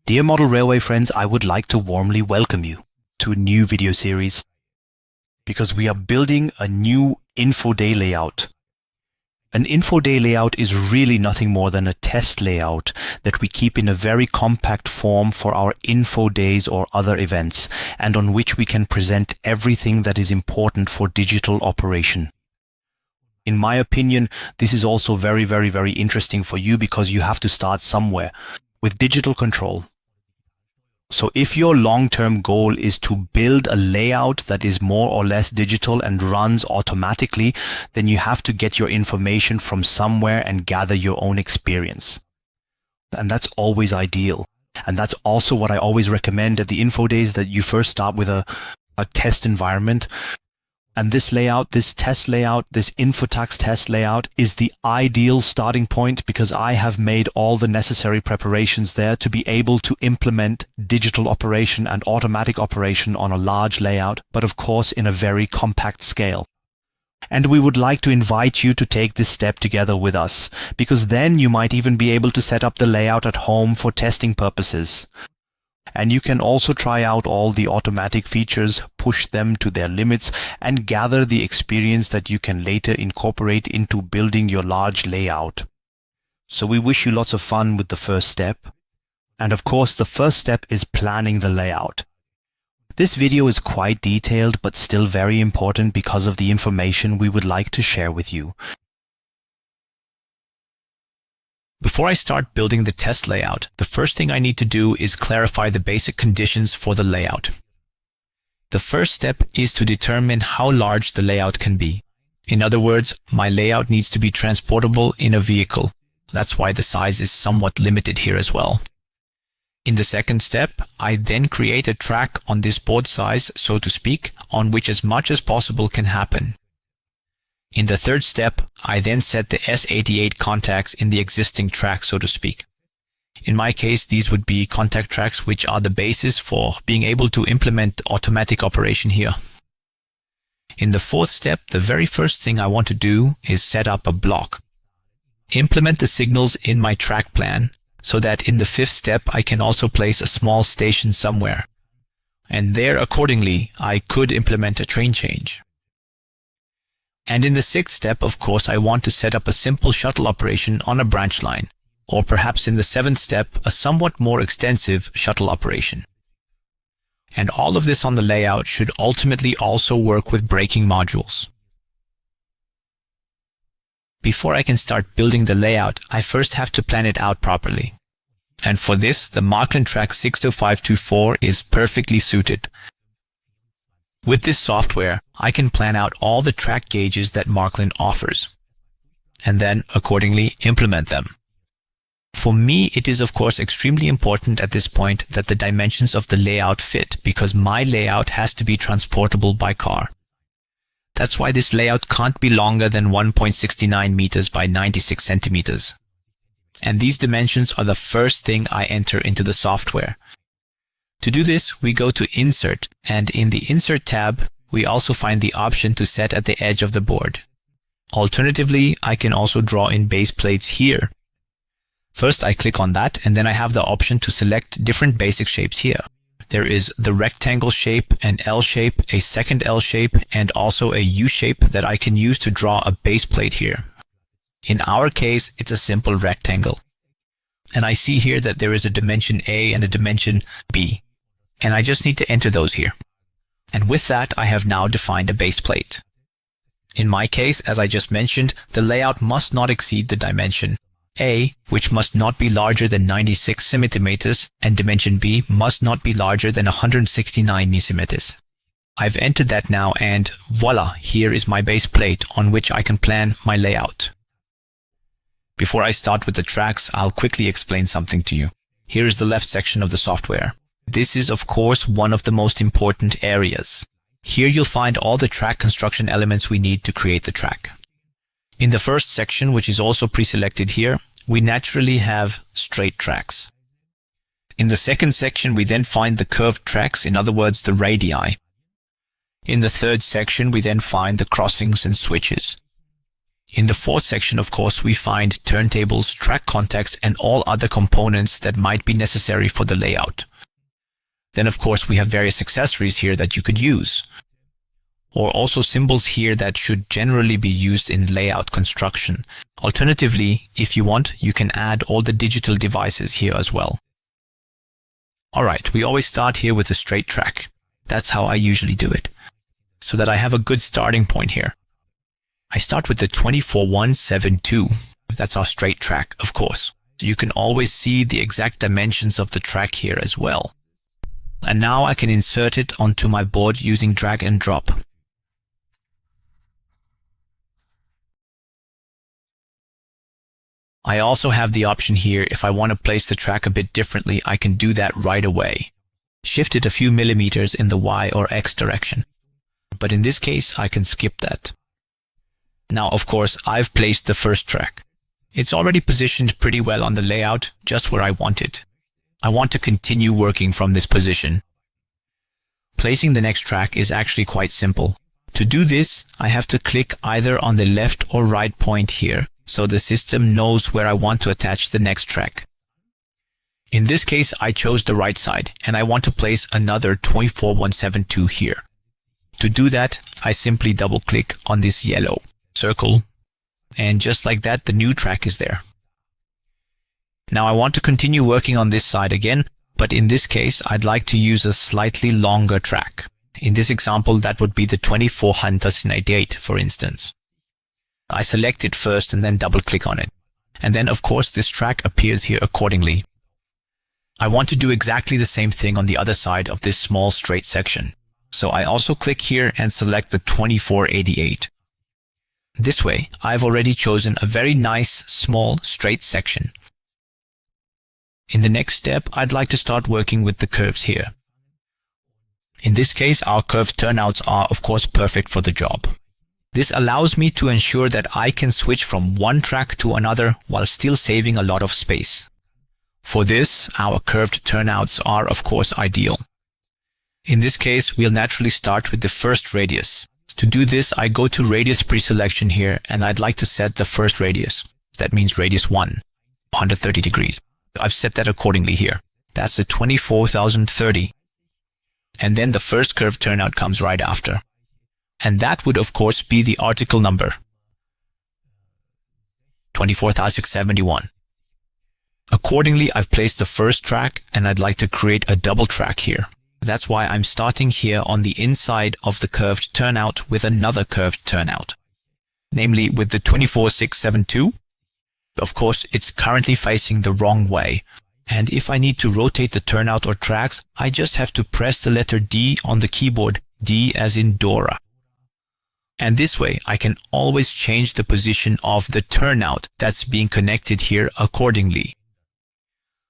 Dear model railway friends, I would like to warmly welcome you to a new video series because we are building a new info day layout. An info day layout is really nothing more than a test layout that we keep in a very compact form for our info days or other events, and on which we can present everything that is important for digital operation. In my opinion, this is also very interesting for you because you have to start somewhere with digital control. So if your long-term goal is to build a layout that is more or less digital and runs automatically, then you have to get your information from somewhere and gather your own experience. And that's always ideal. And that's also what I always recommend at the info days, that you first start with a test environment. And this layout, this test layout, this Infotax test layout is the ideal starting point because I have made all the necessary preparations there to be able to implement digital operation and automatic operation on a large layout, but of course in a very compact scale. And we would like to invite you to take this step together with us, because then you might even be able to set up the layout at home for testing purposes. And you can also try out all the automatic features, push them to their limits, and gather the experience that you can later incorporate into building your large layout. So we wish you lots of fun with the first step. And of course, the first step is planning the layout. This video is quite detailed, but still very important because of the information we would like to share with you. Before I start building the test layout, the first thing I need to do is clarify the basic conditions for the layout. The first step is to determine how large the layout can be. In other words, my layout needs to be transportable in a vehicle. That's why the size is somewhat limited here as well. In the second step, I then create a track on this board size, so to speak, on which as much as possible can happen. In the third step, I then set the S88 contacts in the existing track, so to speak. In my case, these would be contact tracks which are the basis for being able to implement automatic operation here. In the fourth step, the very first thing I want to do is set up a block. Implement the signals in my track plan, so that in the fifth step I can also place a small station somewhere. And there accordingly, I could implement a train change. And in the sixth step, of course, I want to set up a simple shuttle operation on a branch line, or perhaps in the seventh step, a somewhat more extensive shuttle operation. And all of this on the layout should ultimately also work with braking modules. Before I can start building the layout, I first have to plan it out properly. And for this, the Märklin Track 60524 is perfectly suited. With this software, I can plan out all the track gauges that Märklin offers, and then accordingly implement them. For me, it is of course extremely important at this point that the dimensions of the layout fit, because my layout has to be transportable by car. That's why this layout can't be longer than 1.69 meters by 96 centimeters. And these dimensions are the first thing I enter into the software. To do this, we go to Insert, and in the Insert tab, we also find the option to set at the edge of the board. Alternatively, I can also draw in base plates here. First, I click on that, and then I have the option to select different basic shapes here. There is the rectangle shape, an L shape, a second L shape, and also a U shape that I can use to draw a base plate here. In our case, it's a simple rectangle. And I see here that there is a dimension A and a dimension B. And I just need to enter those here. And with that, I have now defined a base plate. In my case, as I just mentioned, the layout must not exceed the dimension A, which must not be larger than 96 centimeters, and dimension B must not be larger than 169 centimeters. I've entered that now, and voila, here is my base plate on which I can plan my layout. Before I start with the tracks, I'll quickly explain something to you. Here is the left section of the software. This is, of course, one of the most important areas. Here you'll find all the track construction elements we need to create the track. In the first section, which is also pre-selected here, we naturally have straight tracks. In the second section, we then find the curved tracks, in other words, the radii. In the third section, we then find the crossings and switches. In the fourth section, of course, we find turntables, track contacts, and all other components that might be necessary for the layout. Then, of course, we have various accessories here that you could use, or also symbols here that should generally be used in layout construction. Alternatively, if you want, you can add all the digital devices here as well. Alright, we always start here with a straight track. That's how I usually do it, so that I have a good starting point here. I start with the 24172. That's our straight track, of course. So you can always see the exact dimensions of the track here as well. And now I can insert it onto my board using drag and drop. I also have the option here, if I want to place the track a bit differently, I can do that right away. Shift it a few millimeters in the Y or X direction. But in this case, I can skip that. Now, of course, I've placed the first track. It's already positioned pretty well on the layout, just where I want it. I want to continue working from this position. Placing the next track is actually quite simple. To do this, I have to click either on the left or right point here, so the system knows where I want to attach the next track. In this case, I chose the right side, and I want to place another 24172 here. To do that, I simply double-click on this yellow circle, and just like that, the new track is there. Now I want to continue working on this side again, but in this case, I'd like to use a slightly longer track. In this example, that would be the 24198, for instance. I select it first and then double-click on it. And then, of course, this track appears here accordingly. I want to do exactly the same thing on the other side of this small straight section. So I also click here and select the 2488. This way, I've already chosen a very nice, small, straight section. In the next step, I'd like to start working with the curves here. In this case, our curved turnouts are, of course, perfect for the job. This allows me to ensure that I can switch from one track to another while still saving a lot of space. For this, our curved turnouts are, of course, ideal. In this case, we'll naturally start with the first radius. To do this, I go to radius preselection here, and I'd like to set the first radius. That means radius 1, 130 degrees. I've set that accordingly here. That's the 24,030. And then the first curved turnout comes right after. And that would, of course, be the article number, 24,671. Accordingly, I've placed the first track, and I'd like to create a double track here. That's why I'm starting here on the inside of the curved turnout with another curved turnout, namely with the 24672. Of course, it's currently facing the wrong way, and if I need to rotate the turnout or tracks, I just have to press the letter D on the keyboard, D as in Dora. And this way, I can always change the position of the turnout that's being connected here accordingly.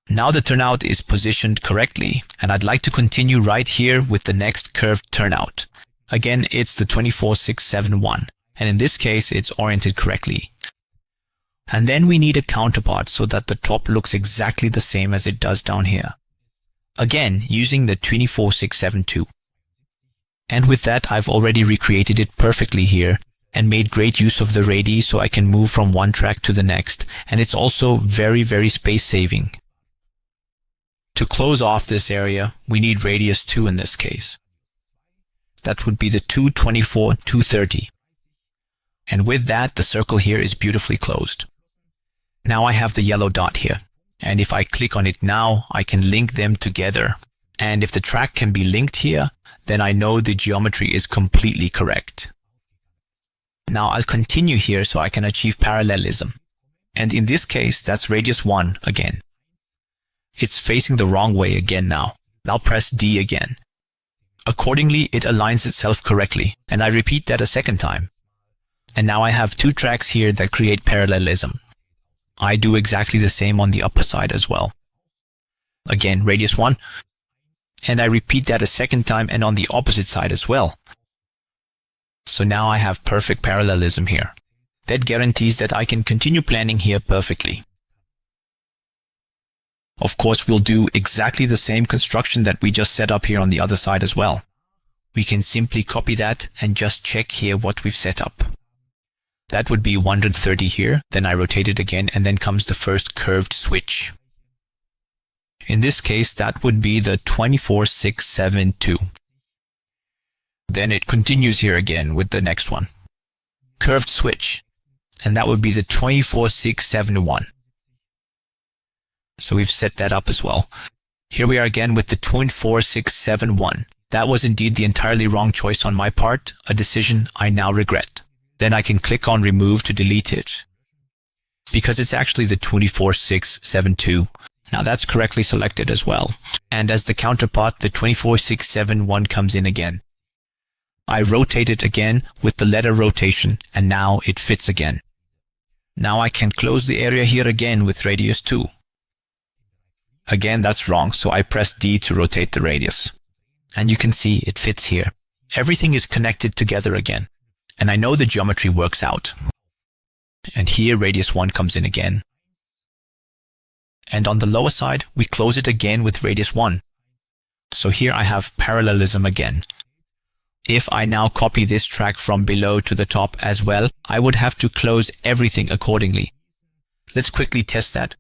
Now the turnout is positioned correctly, and I'd like to continue right here with the next curved turnout. Again, it's the 24671, and in this case, it's oriented correctly. And then we need a counterpart so that the top looks exactly the same as it does down here. Again, using the 24672. And with that, I've already recreated it perfectly here and made great use of the radii so I can move from one track to the next, and it's also very, very space saving. To close off this area, we need radius 2 in this case. That would be the 224,230. And with that, the circle here is beautifully closed. Now I have the yellow dot here, and if I click on it now, I can link them together. And if the track can be linked here, then I know the geometry is completely correct. Now I'll continue here so I can achieve parallelism. And in this case, that's radius 1 again. It's facing the wrong way again now. I'll press D again. Accordingly, it aligns itself correctly, and I repeat that a second time. And now I have two tracks here that create parallelism. I do exactly the same on the upper side as well. Again, radius 1. And I repeat that a second time and on the opposite side as well. So now I have perfect parallelism here. That guarantees that I can continue planning here perfectly. Of course, we'll do exactly the same construction that we just set up here on the other side as well. We can simply copy that and just check here what we've set up. That would be 130 here. Then I rotate it again, and then comes the first curved switch. In this case, that would be the 24672. Then it continues here again with the next one. Curved switch. And that would be the 24671. So we've set that up as well. Here we are again with the 24671. That was indeed the entirely wrong choice on my part, a decision I now regret. Then I can click on remove to delete it, because it's actually the 24672. Now that's correctly selected as well. And as the counterpart, the 24671 comes in again. I rotate it again with the letter rotation, and now it fits again. Now I can close the area here again with radius 2. Again, that's wrong, so I press D to rotate the radius. And you can see it fits here. Everything is connected together again. And I know the geometry works out. And here radius 1 comes in again. And on the lower side, we close it again with radius 1. So here I have parallelism again. If I now copy this track from below to the top as well, I would have to close everything accordingly. Let's quickly test that.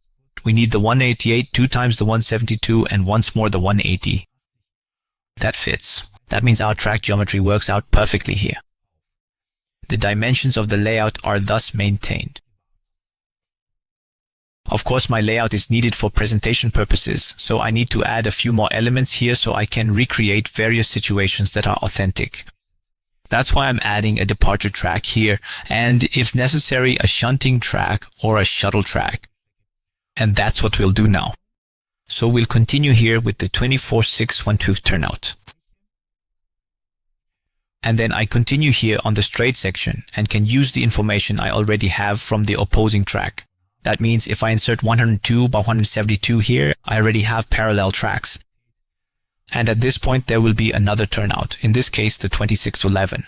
We need the 188, 2 times the 172, and once more the 180. That fits. That means our track geometry works out perfectly here. The dimensions of the layout are thus maintained. Of course, my layout is needed for presentation purposes, so I need to add a few more elements here so I can recreate various situations that are authentic. That's why I'm adding a departure track here, and if necessary, a shunting track or a shuttle track. And that's what we'll do now. So we'll continue here with the 24612 turnout. And then I continue here on the straight section and can use the information I already have from the opposing track. That means if I insert 102 by 172 here, I already have parallel tracks. And at this point there will be another turnout, in this case the 2611.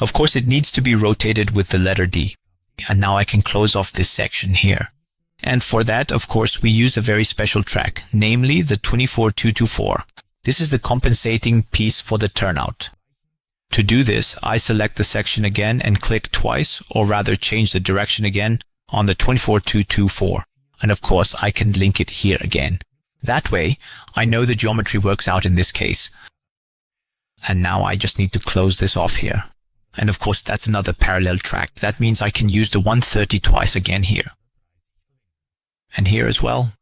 Of course it needs to be rotated with the letter D. And now I can close off this section here. And for that, of course, we use a very special track, namely the 24224. This is the compensating piece for the turnout. To do this, I select the section again and click twice, or rather change the direction again, on the 24224. And of course, I can link it here again. That way, I know the geometry works out in this case. And now I just need to close this off here. And of course, that's another parallel track. That means I can use the 130 twice again here. And here as well.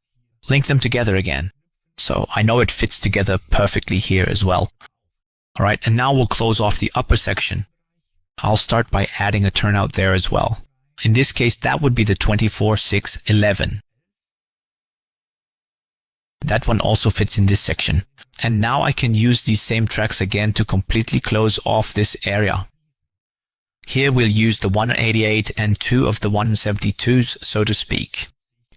Link them together again. So I know it fits together perfectly here as well. Alright, and now we'll close off the upper section. I'll start by adding a turnout there as well. In this case, that would be the 24611. That one also fits in this section. And now I can use these same tracks again to completely close off this area. Here we'll use the 188 and 2 of the 172s, so to speak.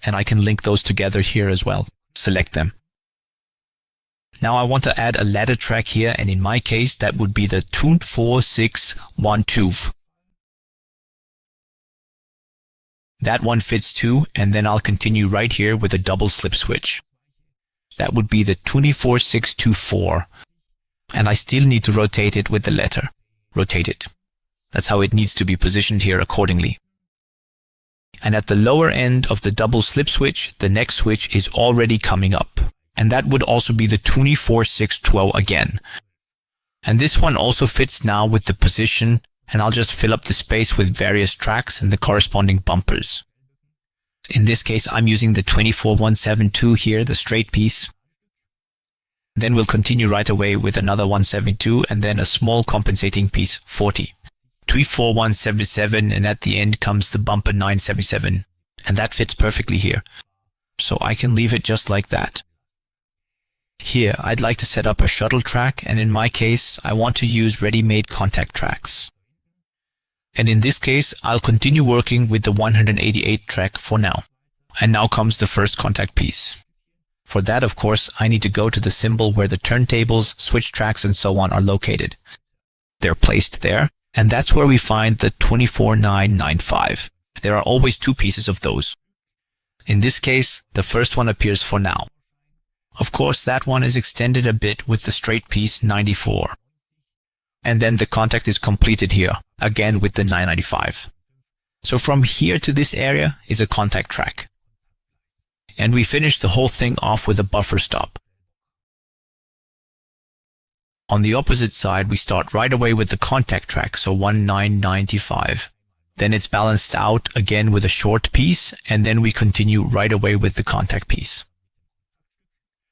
And I can link those together here as well. Select them. Now I want to add a ladder track here, and in my case that would be the 24612. That one fits too, and then I'll continue right here with a double slip switch. That would be the 24624. And I still need to rotate it with the letter. Rotate it. That's how it needs to be positioned here accordingly. And at the lower end of the double slip switch, the next switch is already coming up. And that would also be the 24612 again. And this one also fits now with the position, and I'll just fill up the space with various tracks and the corresponding bumpers. In this case, I'm using the 24172 here, the straight piece. Then we'll continue right away with another 172 and then a small compensating piece, 40. 24177, and at the end comes the bumper 977, and that fits perfectly here. So I can leave it just like that. Here, I'd like to set up a shuttle track, and in my case, I want to use ready-made contact tracks. And in this case, I'll continue working with the 188 track for now. And now comes the first contact piece. For that, of course, I need to go to the symbol where the turntables, switch tracks, and so on are located. They're placed there. And that's where we find the 24995. There are always two pieces of those. In this case, the first one appears for now. Of course, that one is extended a bit with the straight piece 94. and then the contact is completed here, again with the 995. So from here to this area is a contact track. And we finish the whole thing off with a buffer stop. On the opposite side, we start right away with the contact track, so 1995. Then it's balanced out again with a short piece, and then we continue right away with the contact piece.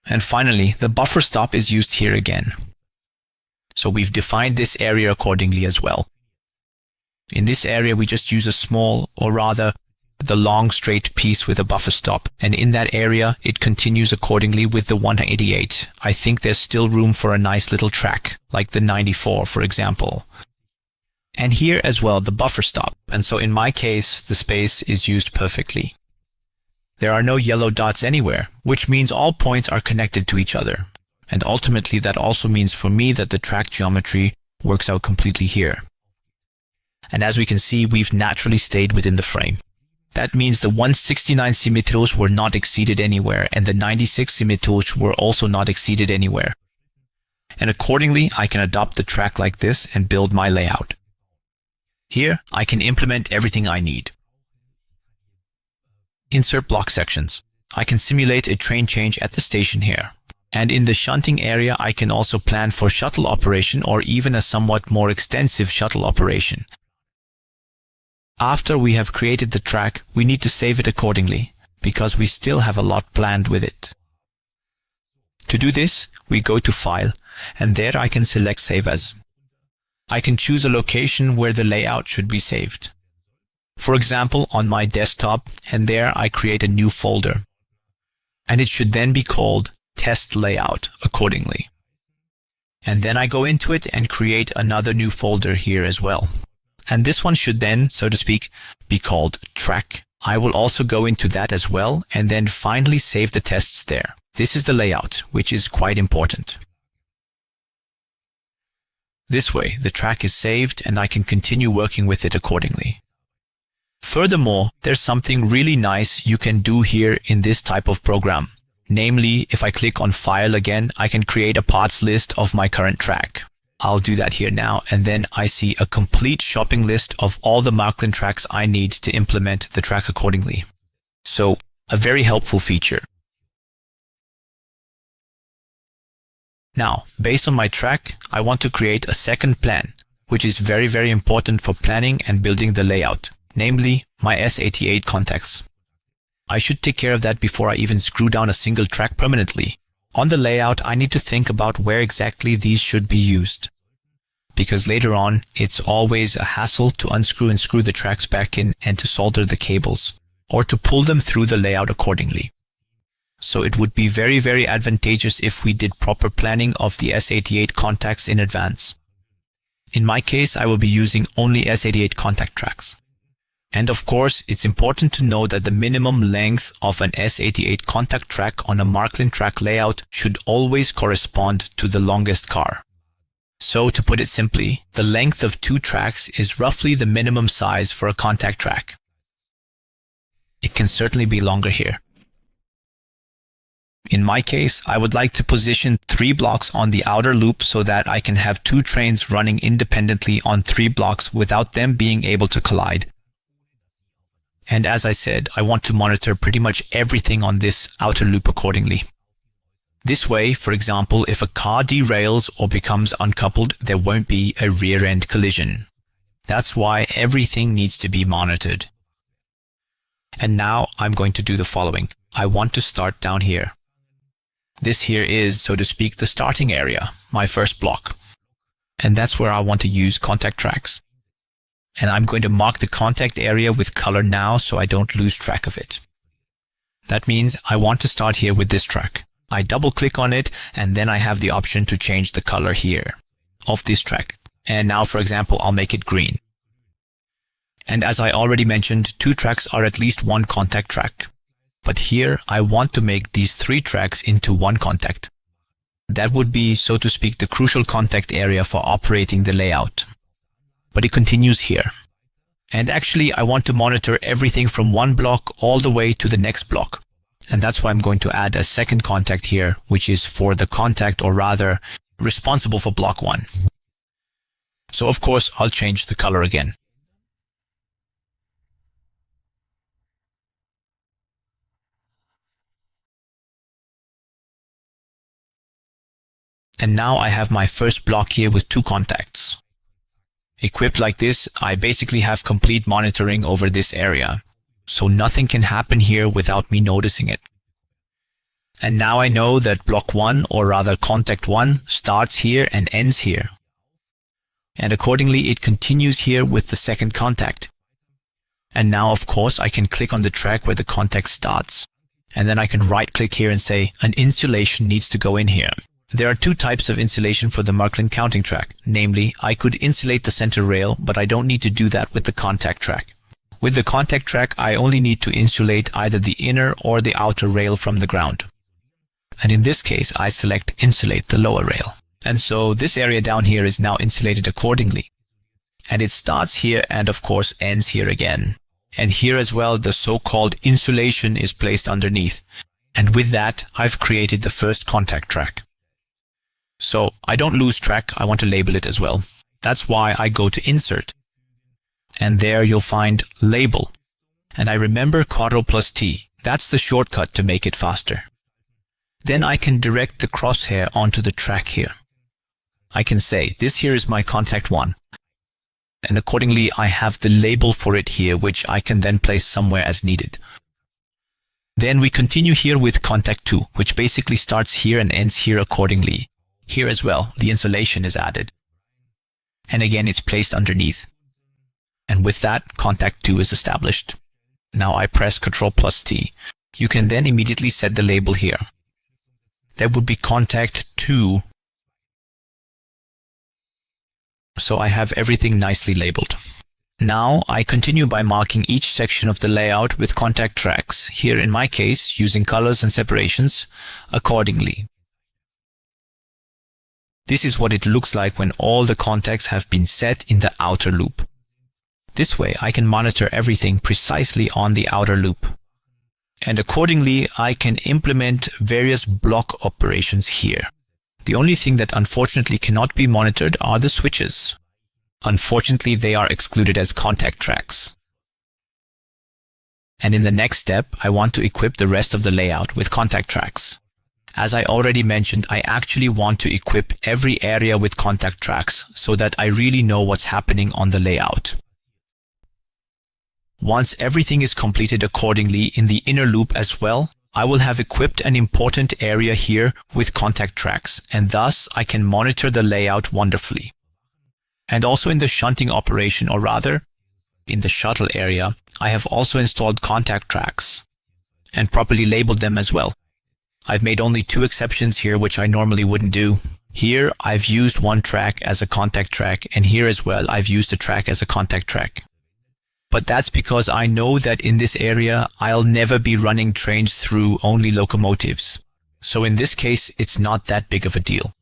And finally, the buffer stop is used here again. So we've defined this area accordingly as well. In this area, we just use a small, or rather, the long straight piece with a buffer stop, and in that area, it continues accordingly with the 188. I think there's still room for a nice little track, like the 94, for example. And here as well, the buffer stop, and so in my case, the space is used perfectly. There are no yellow dots anywhere, which means all points are connected to each other. And ultimately, that also means for me that the track geometry works out completely here. And as we can see, we've naturally stayed within the frame. That means the 169 symmetros were not exceeded anywhere, and the 96 symmetros were also not exceeded anywhere. And accordingly, I can adopt the track like this and build my layout. Here, I can implement everything I need. Insert block sections. I can simulate a train change at the station here. And in the shunting area, I can also plan for shuttle operation or even a somewhat more extensive shuttle operation. After we have created the track, we need to save it accordingly, because we still have a lot planned with it. To do this, we go to File, and there I can select Save As. I can choose a location where the layout should be saved. For example, on my desktop, and there I create a new folder. And it should then be called Test Layout accordingly. And then I go into it and create another new folder here as well. And this one should then, so to speak, be called Track. I will also go into that as well, and then finally save the tests there. This is the layout, which is quite important. This way, the track is saved and I can continue working with it accordingly. Furthermore, there's something really nice you can do here in this type of program. Namely, if I click on File again, I can create a parts list of my current track. I'll do that here now, and then I see a complete shopping list of all the Märklin tracks I need to implement the track accordingly. So, a very helpful feature. Now, based on my track, I want to create a second plan, which is very important for planning and building the layout, namely my S88 contacts. I should take care of that before I even screw down a single track permanently. On the layout, I need to think about where exactly these should be used. Because later on, it's always a hassle to unscrew and screw the tracks back in and to solder the cables, or to pull them through the layout accordingly. So it would be very advantageous if we did proper planning of the S88 contacts in advance. In my case, I will be using only S88 contact tracks. And of course, it's important to know that the minimum length of an S88 contact track on a Märklin track layout should always correspond to the longest car. So to put it simply, the length of 2 tracks is roughly the minimum size for a contact track. It can certainly be longer here. In my case, I would like to position 3 blocks on the outer loop so that I can have 2 trains running independently on 3 blocks without them being able to collide. And as I said, I want to monitor pretty much everything on this outer loop accordingly. This way, for example, if a car derails or becomes uncoupled, there won't be a rear-end collision. That's why everything needs to be monitored. And now I'm going to do the following. I want to start down here. This here is, so to speak, the starting area, my first block. And that's where I want to use contact tracks. And I'm going to mark the contact area with color now so I don't lose track of it. That means I want to start here with this track. I double click on it and then I have the option to change the color here of this track. And now, for example, I'll make it green. And as I already mentioned, 2 tracks are at least 1 contact track. But here I want to make these 3 tracks into 1 contact. That would be, so to speak, the crucial contact area for operating the layout. But it continues here. And actually, I want to monitor everything from 1 block all the way to the next block. And that's why I'm going to add a second contact here, which is for the contact, or rather, responsible for block 1. So of course I'll change the color again. And now I have my first block here with 2 contacts. Equipped like this, I basically have complete monitoring over this area. So nothing can happen here without me noticing it. And now I know that block 1, or rather contact 1, starts here and ends here. And accordingly it continues here with the second contact. And now of course I can click on the track where the contact starts. And then I can right click here and say an insulation needs to go in here. There are 2 types of insulation for the Märklin counting track. Namely, I could insulate the center rail, but I don't need to do that with the contact track. With the contact track, I only need to insulate either the inner or the outer rail from the ground. And in this case, I select insulate the lower rail. And so this area down here is now insulated accordingly. And it starts here and of course ends here again. And here as well, the so-called insulation is placed underneath. And with that, I've created the first contact track. So I don't lose track, I want to label it as well. That's why I go to Insert. And there you'll find Label. And I remember Ctrl+T. That's the shortcut to make it faster. Then I can direct the crosshair onto the track here. I can say, this here is my contact 1. And accordingly, I have the label for it here, which I can then place somewhere as needed. Then we continue here with contact 2, which basically starts here and ends here accordingly. Here as well, the insulation is added. And again, it's placed underneath. And with that, contact 2 is established. Now I press Ctrl+T. You can then immediately set the label here. That would be contact 2. So I have everything nicely labeled. Now I continue by marking each section of the layout with contact tracks, here in my case using colors and separations, accordingly. This is what it looks like when all the contacts have been set in the outer loop. This way I can monitor everything precisely on the outer loop. And accordingly I can implement various block operations here. The only thing that unfortunately cannot be monitored are the switches. Unfortunately, they are excluded as contact tracks. And in the next step, I want to equip the rest of the layout with contact tracks. As I already mentioned, I actually want to equip every area with contact tracks so that I really know what's happening on the layout. Once everything is completed accordingly in the inner loop as well, I will have equipped an important area here with contact tracks, and thus I can monitor the layout wonderfully. And also in the shunting operation, or rather, in the shuttle area, I have also installed contact tracks and properly labeled them as well. I've made only 2 exceptions here, which I normally wouldn't do. Here, I've used one track as a contact track, and here as well, I've used a track as a contact track. But that's because I know that in this area, I'll never be running trains through only locomotives. So in this case, it's not that big of a deal.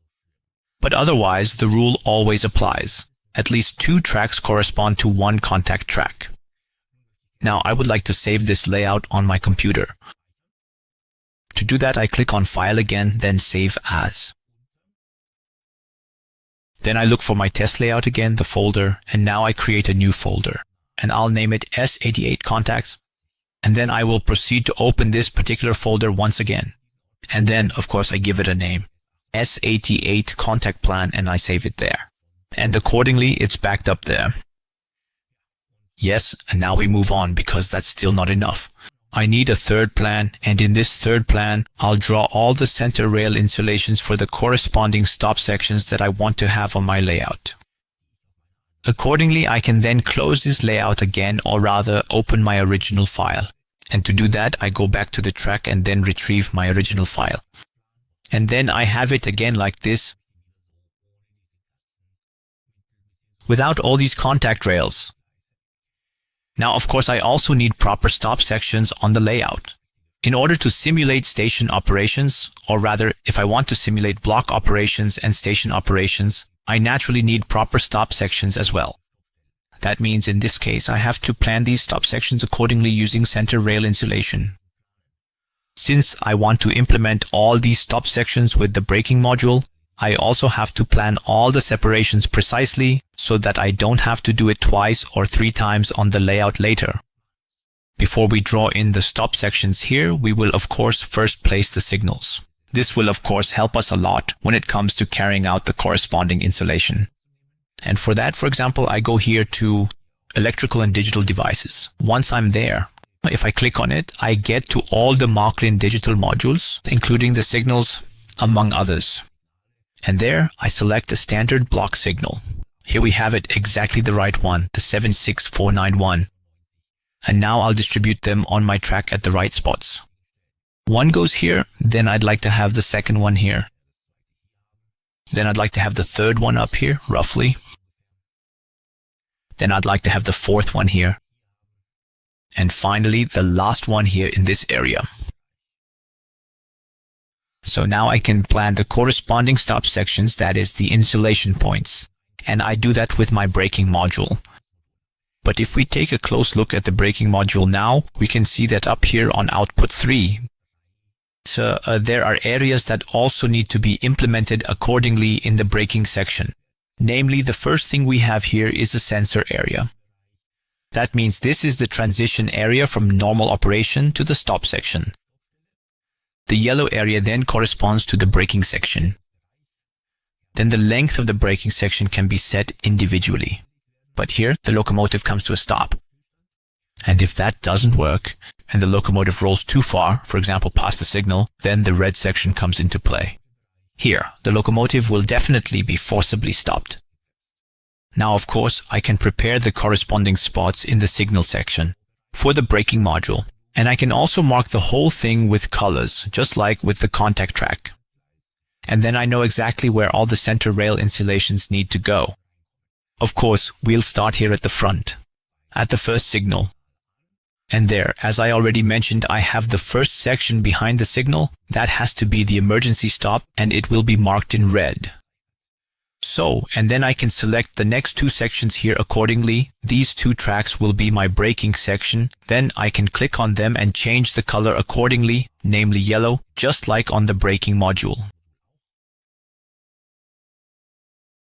But otherwise, the rule always applies. At least 2 tracks correspond to 1 contact track. Now, I would like to save this layout on my computer. To do that, I click on File again, then Save As. Then I look for my test layout again, the folder, and now I create a new folder. And I'll name it S88 Contacts. And then I will proceed to open this particular folder once again. And then, of course, I give it a name. S88 Contact Plan, and I save it there. And accordingly, it's backed up there. Yes, and now we move on because that's still not enough. I need a third plan, and in this third plan, I'll draw all the center rail insulations for the corresponding stop sections that I want to have on my layout. Accordingly, I can then close this layout again, or rather open my original file. And to do that, I go back to the track and then retrieve my original file. And then I have it again like this, without all these contact rails. Now, of course, I also need proper stop sections on the layout. In order to simulate station operations, or rather, if I want to simulate block operations and station operations, I naturally need proper stop sections as well. That means in this case, I have to plan these stop sections accordingly using center rail insulation. Since I want to implement all these stop sections with the braking module, I also have to plan all the separations precisely so that I don't have to do it twice or 3 times on the layout later. Before we draw in the stop sections here, we will of course first place the signals. This will of course help us a lot when it comes to carrying out the corresponding insulation. And for that, for example, I go here to Electrical and Digital Devices. Once I'm there, if I click on it, I get to all the Märklin digital modules, including the signals, among others. And there, I select a standard block signal. Here we have it, exactly the right one, the 76491. And now I'll distribute them on my track at the right spots. One goes here, then I'd like to have the second one here. Then I'd like to have the third one up here, roughly. Then I'd like to have the fourth one here. And finally, the last one here in this area. So now I can plan the corresponding stop sections, that is the insulation points. And I do that with my braking module. But if we take a close look at the braking module now, we can see that up here on output 3, there are areas that also need to be implemented accordingly in the braking section. Namely, the first thing we have here is the sensor area. That means this is the transition area from normal operation to the stop section. The yellow area then corresponds to the braking section. Then the length of the braking section can be set individually. But here, the locomotive comes to a stop. And if that doesn't work, and the locomotive rolls too far, for example past the signal, then the red section comes into play. Here, the locomotive will definitely be forcibly stopped. Now, of course, I can prepare the corresponding spots in the signal section for the braking module. And I can also mark the whole thing with colors, just like with the contact track. And then I know exactly where all the center rail insulations need to go. Of course, we'll start here at the front, at the first signal. And there, as I already mentioned, I have the first section behind the signal. That has to be the emergency stop, and it will be marked in red. So, and then I can select the next 2 sections here accordingly. These 2 tracks will be my braking section. Then I can click on them and change the color accordingly, namely yellow, just like on the braking module.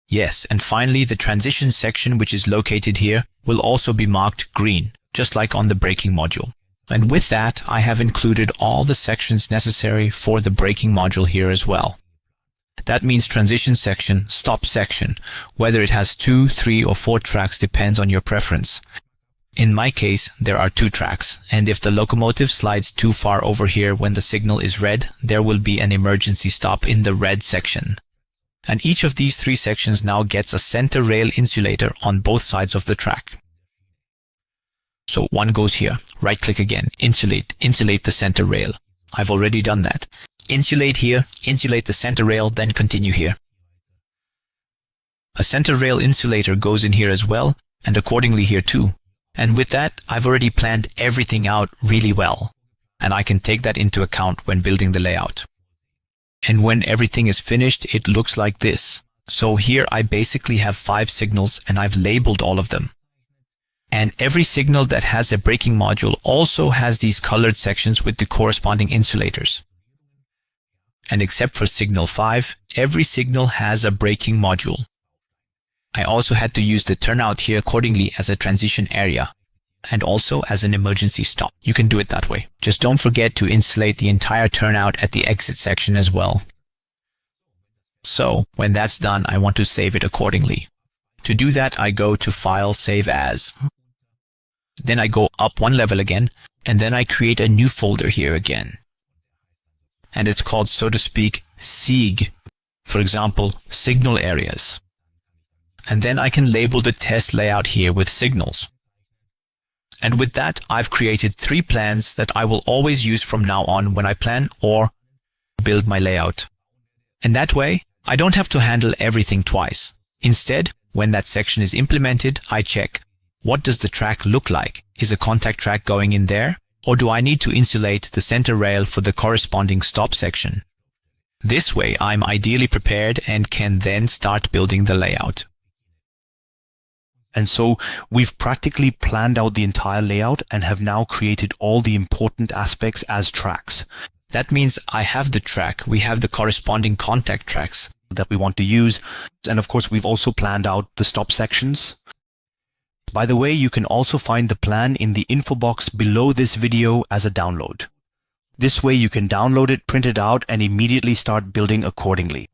Yes, and finally the transition section, which is located here, will also be marked green, just like on the braking module. And with that, I have included all the sections necessary for the braking module here as well. That means transition section, stop section, whether it has 2, 3 or 4 tracks depends on your preference. In my case, there are 2 tracks, and if the locomotive slides too far over here when the signal is red, there will be an emergency stop in the red section. And each of these 3 sections now gets a center rail insulator on both sides of the track. So one goes here, right click again, insulate the center rail. I've already done that. Insulate here, insulate the center rail, then continue here. A center rail insulator goes in here as well, and accordingly here too. And with that, I've already planned everything out really well, and I can take that into account when building the layout. And when everything is finished, it looks like this. So here I basically have 5 signals, and I've labeled all of them. And every signal that has a braking module also has these colored sections with the corresponding insulators. And except for signal 5, every signal has a braking module. I also had to use the turnout here accordingly as a transition area, and also as an emergency stop. You can do it that way. Just don't forget to insulate the entire turnout at the exit section as well. So, when that's done, I want to save it accordingly. To do that, I go to File, Save As. Then I go up 1 level again, and then I create a new folder here again. And it's called, so to speak, SIG. For example, signal areas. And then I can label the test layout here with signals. And with that, I've created 3 plans that I will always use from now on when I plan or build my layout. And that way, I don't have to handle everything twice. Instead, when that section is implemented, I check, what does the track look like? Is a contact track going in there? Or do I need to insulate the center rail for the corresponding stop section? This way, I'm ideally prepared and can then start building the layout. And so we've practically planned out the entire layout and have now created all the important aspects as tracks. That means I have the track, we have the corresponding contact tracks, that we want to use. And of course, we've also planned out the stop sections. By the way, you can also find the plan in the info box below this video as a download. This way you can download it, print it out, and immediately start building accordingly.